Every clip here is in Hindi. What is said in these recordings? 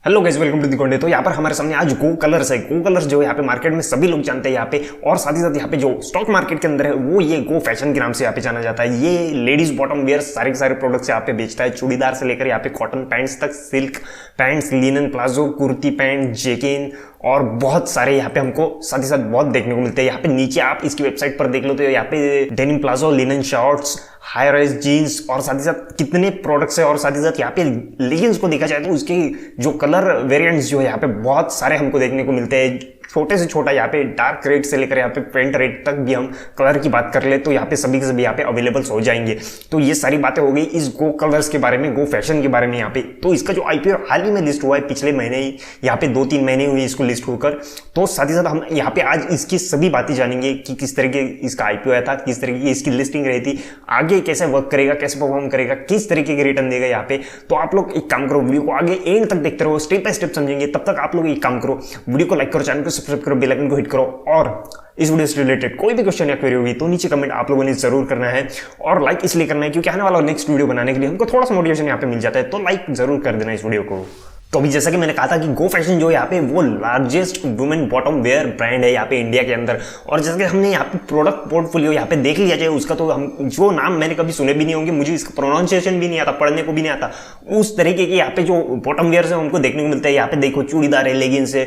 Hello guys, welcome to the content. तो यहाँ पर हमारे सामने आज गो कलर्स है। गो कलर्स जो है यहाँ पे मार्केट में सभी लोग जानते हैं यहाँ पे, और साथ ही साथ यहाँ पे जो स्टॉक मार्केट के अंदर है वो ये गो फैशन के नाम से यहाँ पे जाना जाता है। ये लेडीज बॉटम वेयर सारे के सारे प्रोडक्ट्स यहाँ पे बेचता है, चूड़ीदार से लेकर यहाँ पे कॉटन पैंट्स तक, silk pants, linen palazzo, kurti pant, जेकिन और बहुत सारे यहाँ पे हमको साथ ही साथ बहुत देखने को मिलते हैं। यहाँ पे नीचे आप इसकी वेबसाइट पर देख लो तो यहाँ पे denim palazzo, linen shorts, high rise jeans और साथ ही साथ कितने प्रोडक्ट्स है। और साथ ही साथ यहाँ पे लेगिंग्स को देखा जाए तो उसके जो कलर वेरिएंट्स जो है यहाँ पे बहुत सारे हमको देखने को मिलते हैं। छोटे से छोटा यहाँ पे डार्क रेड से लेकर यहाँ पे पेंट रेड तक भी हम कलर की बात कर ले तो यहाँ पे सभी के सभी यहाँ पे अवेलेबल्स हो जाएंगे। तो ये सारी बातें हो गई इस गो कलर्स के बारे में, गो फैशन के बारे में। यहाँ पे तो इसका जो आईपीओ हाल ही में लिस्ट हुआ है, पिछले महीने ही, यहाँ पे 2-3 महीने हुए इसको लिस्ट होकर। तो साथ ही साथ हम यहाँ पे आज इसकी सभी बातें जानेंगे कि किस तरीके इसका आईपीओ आया था, किस तरीके की इसकी लिस्टिंग रही थी, आगे कैसे वर्क करेगा, कैसे परफॉर्म करेगा, किस तरीके के रिटर्न देगा यहाँ पे। तो आप लोग एक काम करो, वीडियो को आगे एंड तक देखते रहो, स्टेप बाय स्टेप समझेंगे। तब तक आप लोग एक काम करो, वीडियो को लाइक करो, चैनल को सब्सक्राइब करो, बेल आइकन को हिट करो, और इस वीडियो से रिलेटेड कोई भी क्वेश्चन या क्वेरी होगी तो नीचे कमेंट आप लोगों ने जरूर करना है। और लाइक इसलिए करना है क्योंकि आने वाला नेक्स्ट वीडियो बनाने के लिए हमको थोड़ा सा मोटिवेशन यहाँ पे मिल जाता है। तो लाइक जरूर कर देना इस वीडियो को। तो अभी जैसा कि मैंने कहा था कि गो फैशन जो है यहाँ पे वो largest women bottom wear brand है यहाँ पे इंडिया के अंदर। और जैसे कि हमने यहाँ पे प्रोडक्ट पोर्टफोलियो यहाँ पे देख लिया जाए उसका, तो हम जो नाम मैंने कभी सुने भी नहीं होंगे, मुझे इसका प्रोनाउंसिएशन भी नहीं आता, पढ़ने को भी नहीं आता, उस तरीके के यहाँ पे जो बॉटम वेयर है हमको देखने को मिलता है। यहाँ पे देखो चूड़ीदार है, लेगिंग्स है,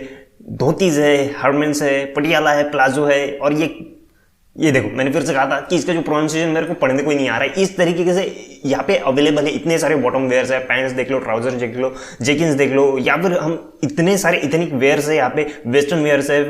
धोतीज है, हरमेंस है, पटियाला है, प्लाजो है, और ये देखो मैंने फिर से कहा था कि इसका जो प्रोनाउंसिएशन मेरे को पढ़ने को ही नहीं आ रहा है। इस तरीके से यहाँ पे अवेलेबल है, इतने सारे बॉटम वेयर्स है, पैंट्स देख लो, ट्राउजर देख लो, जेकिन्स देख लो, या फिर हम इतने सारे इथनिक वेयर्स है यहाँ पे, वेस्टर्न वेयर्स है,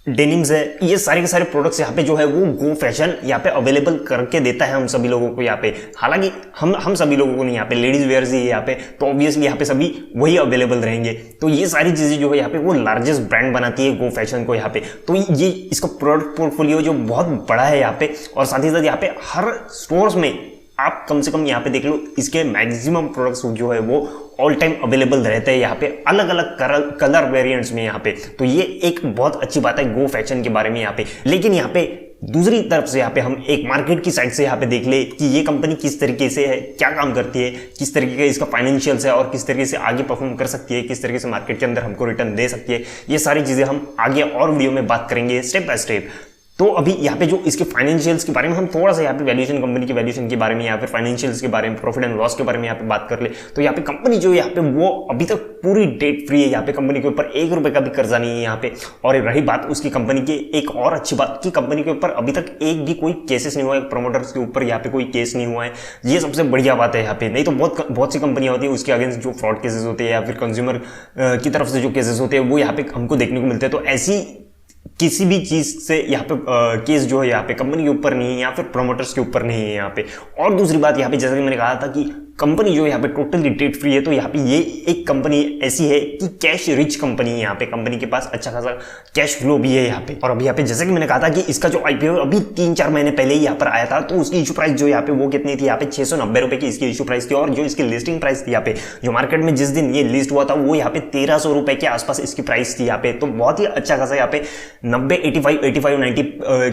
डेनिम्स है, ये सारे के सारे प्रोडक्ट्स यहाँ पे जो है वो गो फैशन यहाँ पे अवेलेबल करके देता है हम सभी लोगों को यहाँ पे। हालांकि हम सभी लोगों को नहीं, यहाँ पे लेडीज वेयर्स ही है यहाँ पे, तो ऑब्वियसली यहाँ पे सभी वही अवेलेबल रहेंगे। तो ये सारी चीजें जो है यहाँ पे वो लार्जेस्ट ब्रांड बनाती है गो फैशन को यहाँ पे। तो ये इसका प्रोडक्ट पोर्टफोलियो जो बहुत बड़ा है यहाँ पे, और साथ ही साथ यहाँ पे हर स्टोर्स में आप कम से कम यहाँ पे देख लो इसके मैक्सिमम प्रोडक्ट्स जो है वो ऑल टाइम अवेलेबल रहते हैं यहाँ पे, अलग अलग कलर वेरिएंट्स में यहाँ पे। तो ये एक बहुत अच्छी बात है गो फैशन के बारे में यहाँ पे। लेकिन यहाँ पे दूसरी तरफ से यहाँ पे हम एक मार्केट की साइड से यहाँ पे देख ले कि ये कंपनी किस तरीके से है, क्या काम करती है, किस तरीके का इसका फाइनेंशियल्स है, और किस तरीके से आगे परफॉर्म कर सकती है, किस तरीके से मार्केट के अंदर हमको रिटर्न दे सकती है। ये सारी चीजें हम आगे और वीडियो में बात करेंगे स्टेप बाय स्टेप। तो अभी यहाँ पे जो इसके फाइनेंशियल्स के बारे में हम थोड़ा सा यहाँ पे वैल्यूएशन, कंपनी की वैल्यूएशन के बारे में, या फिर फाइनेंशियल्स के बारे में, प्रॉफिट एंड लॉस के बारे में यहाँ पे बात कर ले तो यहाँ पे कंपनी जो है यहाँ पे वो अभी तक पूरी डेट फ्री है। यहाँ पे कंपनी के ऊपर 1 रुपए का भी कर्जा नहीं है यहाँ पे। और रही बात उसकी कंपनी की एक और अच्छी बात कि कंपनी के ऊपर अभी तक एक भी कोई केसेस नहीं हुआ है, प्रमोटर्स के ऊपर यहाँ पे कोई केस नहीं हुआ है। ये सबसे बढ़िया बात है यहाँ पे। नहीं तो बहुत सी कंपनियां होती है उसके अगेंस्ट जो फ्रॉड केसेस होते हैं या फिर कंज्यूमर की तरफ से जो केसेस होते हैं वो यहाँ पे हमको देखने को मिलते हैं। तो ऐसी किसी भी चीज से यहाँ पे केस जो है यहाँ पे कंपनी के ऊपर नहीं है या फिर प्रमोटर्स के ऊपर नहीं है यहाँ पे। और दूसरी बात यहाँ पे जैसा कि मैंने कहा था कि कंपनी जो यहाँ पे टोटली डेट फ्री है, तो यहाँ पे ये एक कंपनी ऐसी है कि कैश रिच कंपनी है यहाँ पे। कंपनी के पास अच्छा खासा कैश फ्लो भी है यहाँ पे। और अभी यहाँ पे जैसे कि मैंने कहा था कि इसका जो आईपीओ अभी 3-4 महीने पहले ही यहाँ पर आया था, तो उसकी इशू प्राइस जो यहाँ पे वो कितनी थी, यहाँ पे 690 रुपए की इसकी इशू प्राइस थी। और जो इसकी लिस्टिंग प्राइस थी यहाँ पे, जो मार्केट में जिस दिन ये लिस्ट हुआ था वो यहाँ पे 1300 रुपए के आसपास इसकी प्राइस थी यहाँ पे। तो बहुत ही अच्छा खासा यहाँ पे 90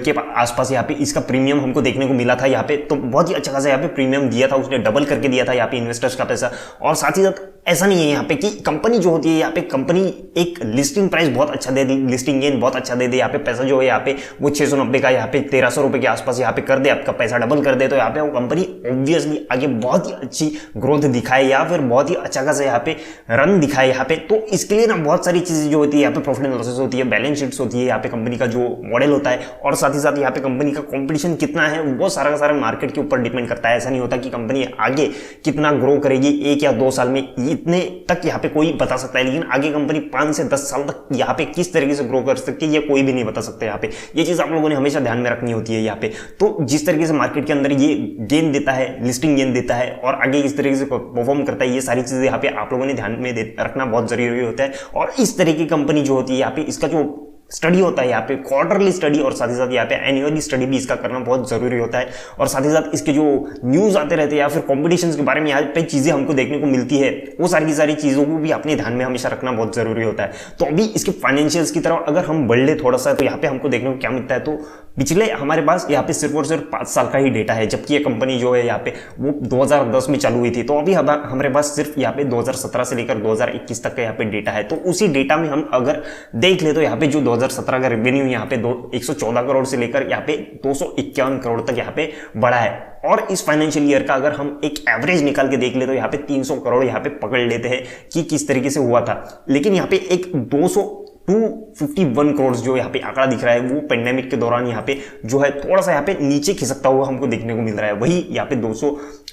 के आसपास यहाँ पे इसका प्रीमियम हमको देखने को मिला था यहाँ पे। तो बहुत ही अच्छा खासा यहाँ पे प्रीमियम दिया था उसने, डबल करके दिया था यहाँ पे इन्वेस्टर्स का पैसा। और साथ ही साथ ऐसा नहीं है यहाँ पे कि कंपनी जो होती है यहाँ पे, कंपनी एक लिस्टिंग प्राइस बहुत अच्छा दे दी, लिस्टिंग गेन बहुत अच्छा दे दे, यहाँ पे पैसा जो है यहाँ पे वो 690 का यहाँ पे 1300 रुपए के आसपास यहाँ पे कर दे, आपका पैसा डबल कर दे। तो यहाँ पे वो कंपनी ऑब्वियसली आगे बहुत ही अच्छी ग्रोथ दिखाए या फिर बहुत ही अच्छा खासा यहाँ पे रन दिखाए यहाँ पे। तो इसके लिए ना बहुत सारी चीजें जो होती है यहाँ पे, प्रॉफिट एंड लॉसेस होती है, बैलेंस शीट्स होती है, यहाँ पे कंपनी का जो मॉडल होता है, और साथ ही साथ यहाँ पे कंपनी का कॉम्पिटिशन कितना है वो सारा का सारा मार्केट के ऊपर डिपेंड करता है। ऐसा नहीं होता कि कंपनी आगे कितना ग्रो करेगी 1 या 2 साल में, इतने तक यहाँ पे कोई बता सकता है। लेकिन आगे कंपनी 5 से 10 साल तक यहाँ पे किस तरीके से ग्रो कर सकती है ये कोई भी नहीं बता सकता यहाँ पे। ये चीज आप लोगों ने हमेशा ध्यान में रखनी होती है यहाँ पे। तो जिस तरीके से मार्केट के अंदर ये गेन देता है, लिस्टिंग गेन देता है, और आगे किस तरीके से परफॉर्म करता है, ये सारी चीजें यहाँ पे आप लोगों ने ध्यान में रखना बहुत जरूरी होता है। और इस तरह की कंपनी जो होती है यहाँ पे, इसका जो स्टडी होता है यहाँ पे, क्वार्टरली स्टडी और साथ ही साथ यहाँ पे एनुअली स्टडी भी इसका करना बहुत जरूरी होता है। और साथ ही साथ इसके जो न्यूज आते रहते हैं या फिर कॉम्पिटिशन्स के बारे में यहाँ पे चीजें हमको देखने को मिलती है, वो सारी की सारी चीजों को भी अपने ध्यान में हमेशा रखना बहुत जरूरी होता है। तो अभी इसके फाइनेंशियल्स की तरफ अगर हम बढ़ ले थोड़ा सा, तो यहाँ पे हमको देखने को क्या मिलता है, तो पिछले हमारे पास यहाँ पे सिर्फ और सिर्फ 5 साल का ही डेटा है, जबकि ये कंपनी जो है यहाँ पे वो 2010 में चालू हुई थी। तो अभी हमारे पास सिर्फ यहाँ पे 2017 से लेकर 2021 तक का यहाँ पे डेटा है। तो उसी डेटा में हम अगर देख ले तो यहाँ पे जो 2017 का रेवेन्यू यहाँ पे 114 करोड़ से लेकर यहाँ पे 251 करोड़ तक यहाँ पे बढ़ा है। और इस फाइनेंशियल ईयर का अगर हम एक एवरेज निकाल के देख ले तो यहाँ पे 300 करोड़ यहाँ पे पकड़ लेते हैं कि किस तरीके से हुआ था। लेकिन यहाँ पे एक 251 करोड़ जो यहाँ पे आंकड़ा दिख रहा है वो पेंडेमिक के दौरान यहाँ पे जो है थोड़ा सा यहाँ पे नीचे खिसकता हुआ हमको देखने को मिल रहा है। वही यहाँ पे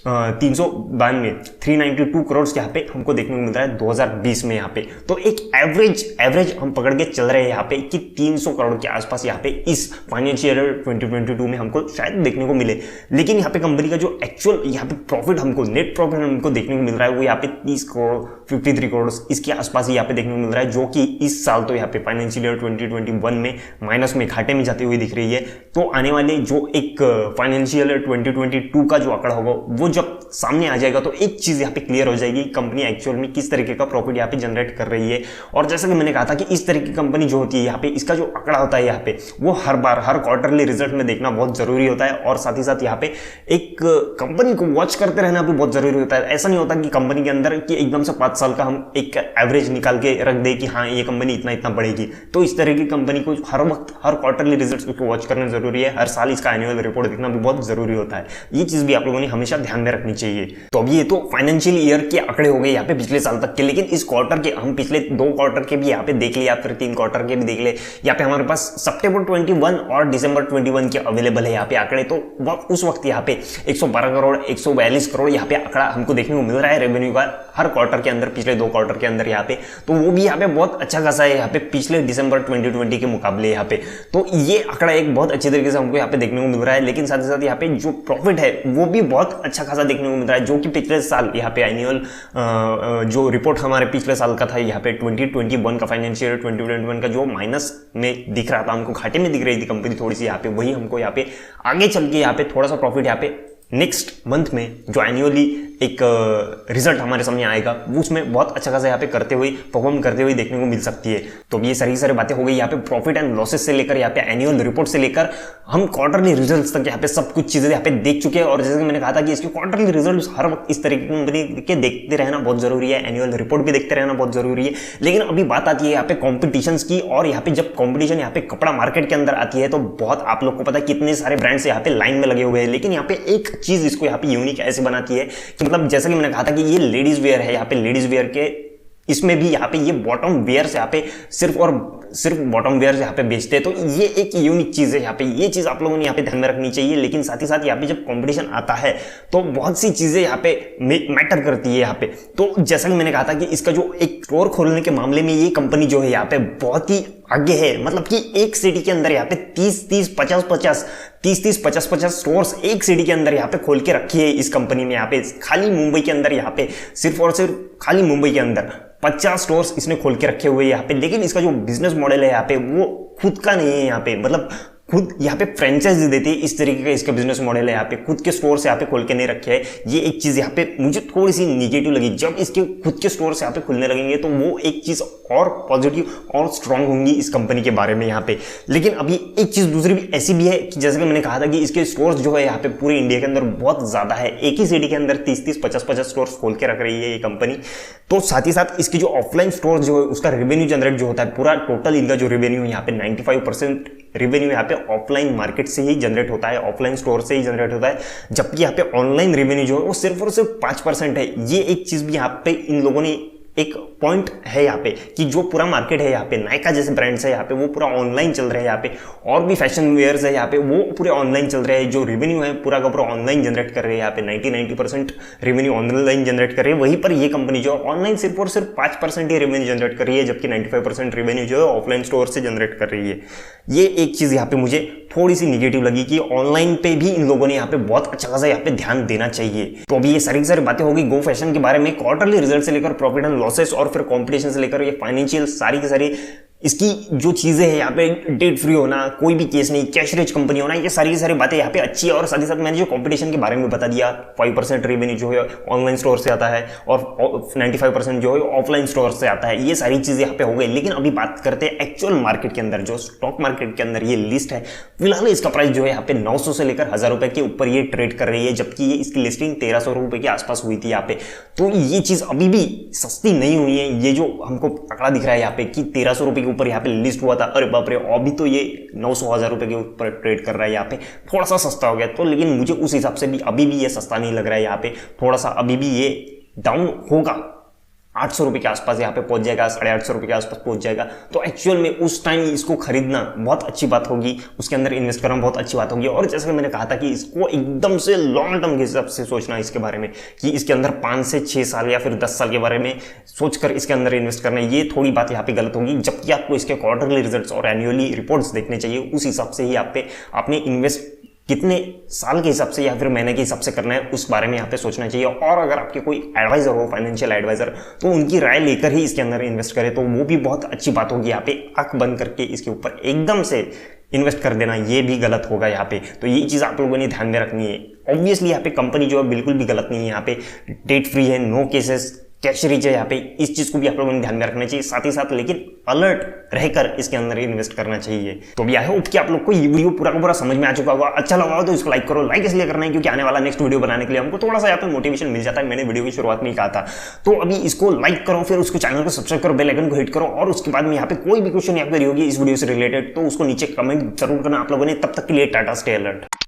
392 करोड़ यहाँ पे हमको देखने को मिल रहा है 2020 में यहाँ पे। तो एक एवरेज हम पकड़ के चल रहे हैं यहाँ पे कि 300 करोड़ के आसपास यहाँ पे इस फाइनेंशियल ईयर 2022 में हमको शायद देखने को मिले। लेकिन यहाँ पे कंपनी का जो एक्चुअल यहाँ पे प्रॉफिट हमको नेट प्रॉफिट हमको देखने को मिल रहा है वो यहाँ पे 30 करोड़ 53 करोड़ इसके आसपास ही यहाँ पे देखने को मिल रहा है, जो कि इस साल तो यहाँ पे फाइनेंशियल ईयर 2021 में माइनस में घाटे में जाती हुई दिख रही है। तो आने वाले जो एक फाइनेंशियल ईयर 2022 का जो आंकड़ा होगा वो जब सामने आ जाएगा तो एक चीज यहाँ पे क्लियर हो जाएगी, कंपनी एक्चुअल में किस तरीके का प्रॉफिट यहाँ पे जनरेट कर रही है। और जैसा कि मैंने कहा था कि इस तरह की कंपनी जो होती है यहाँ पे इसका जो आंकड़ा होता है यहाँ पे वो हर क्वार्टरली रिजल्ट में देखना बहुत जरूरी होता है। और साथ ही साथ यहाँ पे एक कंपनी को वॉच करते रहना भी बहुत जरूरी होता है। ऐसा नहीं होता कि कंपनी के अंदर कि एकदम से 5 साल का हम एक एवरेज निकाल के रख दे कि हाँ ये कंपनी इतना बढ़ेगी। तो इस तरह की कंपनी को हर वक्त हर क्वार्टरली रिजल्ट्स को वॉच करना जरूरी है, हर साल इसका एनुअल रिपोर्ट देखना भी बहुत जरूरी होता है। ये चीज भी आप लोगों ने हमेशा ध्यान में रखनी चाहिए। तो अब ये तो फाइनेंशियल ईयर के आंकड़े हो गए यहाँ पे पिछले साल तक के, लेकिन इस क्वार्टर के हम पिछले 2 क्वार्टर के भी यहाँ पे देख ले या फिर 3 क्वार्टर के भी देख ले। यहाँ पे हमारे पास सितंबर 21 और दिसंबर 21 के अवेलेबल है यहाँ पे आंकड़े। तो उस वक्त यहाँ पे 112 करोड़ 142 करोड़ यहाँ पे आंकड़ा हमको देखने को मिल रहा है रेवेन्यू का हर क्वार्टर के अंदर, पिछले 2 क्वार्टर के अंदर यहाँ पे। तो वो भी यहाँ पे बहुत अच्छा खासा है यहाँ पे पिछले दिसंबर 2020 के मुकाबले यहाँ पे। तो ये आंकड़ा एक बहुत अच्छी तरीके से हमको यहाँ पे देखने को मिल रहा है। लेकिन साथ ही साथ यहाँ पे जो प्रॉफिट है वो भी बहुत अच्छा खासा देखने को मिल रहा है, जो कि पिछले साल यहाँ पे एनुअल जो रिपोर्ट हमारे पिछले साल का था यहाँ पे 2021 का फाइनेंशियल 2021 का जो माइनस में दिख रहा था, हमको घाटे में दिख रही थी कंपनी थोड़ी सी यहाँ पे, वही हमको यहाँ पे आगे चल के यहाँ पे थोड़ा सा प्रॉफिट यहाँ पे नेक्स्ट मंथ में जो एनुअली एक रिजल्ट हमारे सामने आएगा वो उसमें बहुत अच्छा खासा यहाँ पे परफॉर्म करते हुए देखने को मिल सकती है। तो ये सारी बातें हो गई यहाँ पे प्रॉफिट एंड लॉसेस से लेकर यहाँ पे एनुअल रिपोर्ट से लेकर हम क्वार्टरली रिजल्ट्स तक यहाँ पे सब कुछ चीजें यहाँ पे देख चुके हैं। और जैसे कि मैंने कहा था कि इसके क्वार्टरली रिजल्ट हर वक्त इस तरीके की कंपनी के देखते रहना बहुत जरूरी है, एनुअल रिपोर्ट भी देखते रहना बहुत जरूरी है। लेकिन अभी बात आती है यहाँ पे कॉम्पिटिशन की, और यहाँ पे जब कॉम्पिटिशन यहाँ पे कपड़ा मार्केट के अंदर आती है तो बहुत आप लोग को पता है कितने सारे ब्रांड्स यहाँ पे लाइन में लगे हुए हैं। लेकिन यहाँ पे एक चीज इसको यहाँ पे यूनिक ऐसे बनाती है कि मतलब जैसा कि मैंने कहा था कि ये लेडीज वेयर है, यहाँ पे लेडीज वेयर के इसमें भी यहाँ पे ये बॉटम वेयर से यहाँ पे सिर्फ बॉटम वेयर यहाँ पे बेचते हैं। तो ये एक यूनिक चीज है यहाँ पे, ये चीज आप लोगों ने यहाँ पे ध्यान में रखनी चाहिए। लेकिन साथ ही साथ यहाँ पे जब कंपटीशन आता है तो बहुत सी चीजें यहाँ पे मैटर करती है यहाँ पे। तो जैसा कि मैंने कहा था कि इसका जो एक स्टोर खोलने के मामले में ये कंपनी जो है यहाँ पे बहुत ही आगे है। मतलब कि एक सिटी के अंदर यहाँ पे 30-50 स्टोर्स एक सिटी के अंदर यहाँ पे खोल के रखी है इस कंपनी ने यहाँ पे। खाली मुंबई के अंदर यहाँ पे सिर्फ और सिर्फ खाली मुंबई के अंदर 50 स्टोर्स इसने खोल के रखे हुए यहाँ पे। लेकिन इसका जो बिजनेस मॉडल है यहाँ पे वो खुद का नहीं है यहाँ पे, मतलब खुद यहाँ पे फ्रेंचाइजी देती है, इस तरीके का इसका बिजनेस मॉडल है यहाँ पे। खुद के स्टोर से यहाँ पे खोल के नहीं रखे है। ये एक चीज यहाँ पे मुझे थोड़ी सी निगेटिव लगी। जब इसके खुद के स्टोर से यहाँ पे खुलने लगेंगे तो वो एक चीज और पॉजिटिव और स्ट्रांग होंगी इस कंपनी के बारे में यहाँ पे। लेकिन अभी एक चीज दूसरी भी ऐसी भी है कि जैसे कि मैंने कहा था कि इसके स्टोर्स जो है यहाँ पे पूरे इंडिया के अंदर बहुत ज्यादा है। एक ही सिटी के अंदर 30-50 स्टोर्स खोल के रख रही है ये कंपनी। तो साथ ही साथ इसकी जो ऑफलाइन स्टोर जो है उसका रेवेन्यू जनरेट जो होता है, पूरा टोटल इनका जो रेवेन्यू है यहाँ पे 95% रेवेन्यू यहाँ पे ऑफलाइन मार्केट से ही जनरेट होता है, ऑफलाइन स्टोर से ही जनरेट होता है। जबकि यहाँ पे ऑनलाइन रेवेन्यू जो है वो सिर्फ और सिर्फ 5% है। ये एक चीज भी यहाँ पे इन लोगों ने एक पॉइंट है यहाँ पे कि जो पूरा मार्केट है यहाँ पे नायका जैसे ब्रांड्स है यहाँ पे वो पूरा ऑनलाइन चल रहे हैं यहाँ पे, और भी फैशन वेयर्स है यहाँ पे वो पूरे ऑनलाइन चल रहे हैं। जो रेवेन्यू है पूरा का पूरा ऑनलाइन जनरेट कर रहे हैं यहाँ पे, 90% रेवेन्यू ऑनलाइन जनरेट कर रही है। वहीं पर ये कंपनी जो ऑनलाइन सिर्फ और सिर्फ 5% ही रेवेन्यू जनरेट कर रही है, जबकि 95% रेवेन्यू जो है ऑफलाइन स्टोर से जनरेट कर रही है। ये एक चीज यहाँ पे मुझे थोड़ी सी निगेटिव लगी कि ऑनलाइन पे भी इन लोगों ने यहाँ पे बहुत अच्छा खासा यहाँ पे ध्यान देना चाहिए। तो अभी ये सारी बातें होगी गो फैशन के बारे में, क्वार्टरली रिजल्ट से लेकर प्रॉफिट एंड लॉसेस और फिर कंपटीशन से लेकर ये फाइनेंशियल सारी की सारी इसकी जो चीजें हैं यहाँ पे, डेट फ्री होना, कोई भी केस नहीं, कैश रिच कंपनी होना, ये सारी की सारी बातें यहाँ पे अच्छी है। और साथ ही साथ मैंने जो कंपटीशन के बारे में बता दिया, 5% रेवेन्यू जो है ऑनलाइन स्टोर से आता है और 95% जो है ऑफलाइन स्टोर से आता है। ये सारी चीजें यहाँ पे हो गई। लेकिन अभी बात करते हैं एक्चुअल मार्केट के अंदर, जो स्टॉक मार्केट के अंदर ये लिस्ट है, फिलहाल इसका प्राइस जो है यहाँ पे 900 से लेकर 1000 रुपए के ऊपर ये ट्रेड कर रही है, जबकि ये इसकी लिस्टिंग 1300 रुपए के आसपास हुई थी यहाँ पे। तो ये चीज अभी भी सस्ती नहीं हुई है। ये जो हमको आंकड़ा दिख रहा है यहाँ पे कि 1300 रुपए के ऊपर यहाँ पे लिस्ट हुआ था, अरे बाप रे, अभी तो ये 900-1000 रुपए के ऊपर ट्रेड कर रहा है यहाँ पे, थोड़ा सा सस्ता हो गया। तो लेकिन मुझे उस हिसाब से भी अभी भी ये सस्ता नहीं लग रहा है यहाँ पे, थोड़ा सा अभी भी ये डाउन होगा, 800 रुपए के आसपास यहाँ पे पहुंच जाएगा, 850 रुपए के आसपास पहुंच जाएगा। तो एक्चुअल में उस टाइम इसको खरीदना बहुत अच्छी बात होगी, उसके अंदर इन्वेस्ट करना बहुत अच्छी बात होगी। और जैसे कि मैंने कहा था कि इसको एकदम से लॉन्ग टर्म के हिसाब से सोचना इसके बारे में, कि इसके अंदर 5 से 6 साल या फिर 10 साल के बारे में सोचकर इसके अंदर इन्वेस्ट करना, ये थोड़ी बात यहाँ पे गलत होगी। जबकि आपको इसके क्वार्टरली रिजल्ट्स और एनुअली रिपोर्ट्स देखने चाहिए, उस हिसाब से ही आप पे आपने इन्वेस्ट कितने साल के हिसाब से या फिर महीने के हिसाब से करना है, उस बारे में यहाँ पे सोचना चाहिए। और अगर आपके कोई एडवाइजर हो, फाइनेंशियल एडवाइजर, तो उनकी राय लेकर ही इसके अंदर इन्वेस्ट करें, तो वो भी बहुत अच्छी बात होगी। यहाँ पे आंख बंद करके इसके ऊपर एकदम से इन्वेस्ट कर देना, ये भी गलत होगा यहाँ पे। तो ये चीज़ आप लोगों ने ध्यान में रखनी है। ऑब्वियसली यहाँ पे कंपनी जो है बिल्कुल भी गलत नहीं है, यहाँ पे डेट फ्री है, नो केसेस, कैश रिच है यहाँ पे, इस चीज को भी आप लोगों ने ध्यान में रखना चाहिए। साथ ही साथ लेकिन अलर्ट रहकर इसके अंदर इन्वेस्ट करना चाहिए। तो भी आई होप कि आप लोग को ये वीडियो पूरा का पूरा समझ में आ चुका होगा। अच्छा लगा हो तो इसको लाइक करो। लाइक इसलिए करना है क्योंकि आने वाला नेक्स्ट वीडियो बनाने के लिए हमको थोड़ा सा यहाँ पे मोटिवेशन मिल जाता है। मैंने वीडियो की शुरुआत में ही कहा था। तो अभी इसको लाइक करो, फिर उसको चैनल को सब्सक्राइब करो, बेल आइकन को हिट करो, और उसके बाद में यहाँ पे कोई भी क्वेश्चन या क्वेरी होगी इस वीडियो से रिलेटेड तो उसको नीचे कमेंट जरूर करना आप लोगों ने। तब तक के लिए टाटा, स्टे अलर्ट।